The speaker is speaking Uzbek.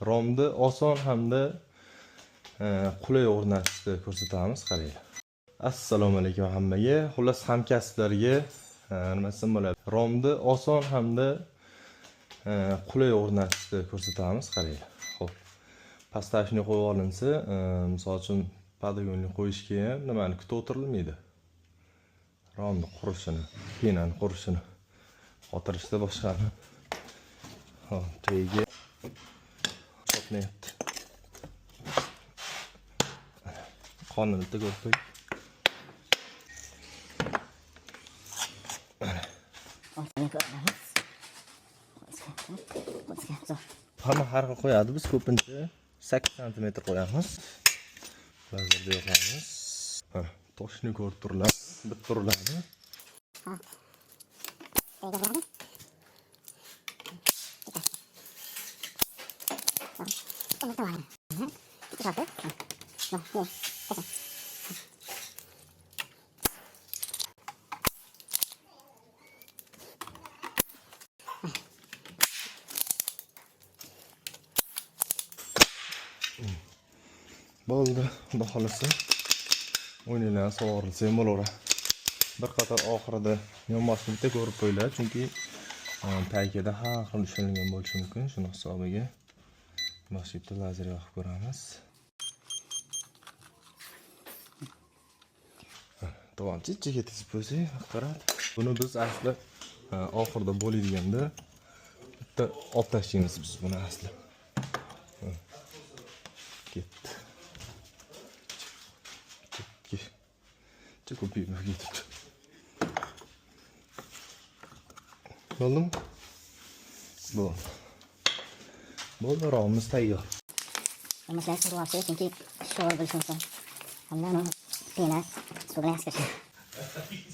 Romni oson hamda qulay o'rnatishni ko'rsatamiz, qaranglar. Assalomu alaykum hammaga. Xullas hamkasblarga nima desam bo'ladi? Romni oson hamda qulay o'rnatishni ko'rsatamiz, qaranglar. Xo'p. Pastashni qo'yib olinsa, misol uchun podagonni qo'yishga ham nimani kutib o'tirilmaydi. Romni qurishini, penani qurishini xotirishda boshqani. Hop, tagiga chopmayapti. Qonini ko'rib qo'y. Hamma har xil qo'yadi, biz ko'pincha 8 cm qo'yamiz. Lazerda yoqamiz. Toshni ko'rib turiladi, bitib turiladi. Bo'ldi, xudo xolasa o'yinlar sug'orilsa ham bo'laveradi. Bir qator oxirida yonboshni bitta ko'rib qo'yiladi, chunki tagiga har xil ishlangan bo'lishi mumkin. Shuni hisobiga boshqa lazer yoqib ko'ramiz. To'g'ri, chichiga tizib qo'ysak, qarab. Buni biz asli oxirida bo'laydiganda bitta olib tashlaymiz biz buni asli. Ketdi. Çok büyük bir gidip. Oldu mu? Bu. Bu romimiz tayyor. Mesela su varsa çünkü şu oldu şu olsa. Allah'ın pena su bilan yaskashadi.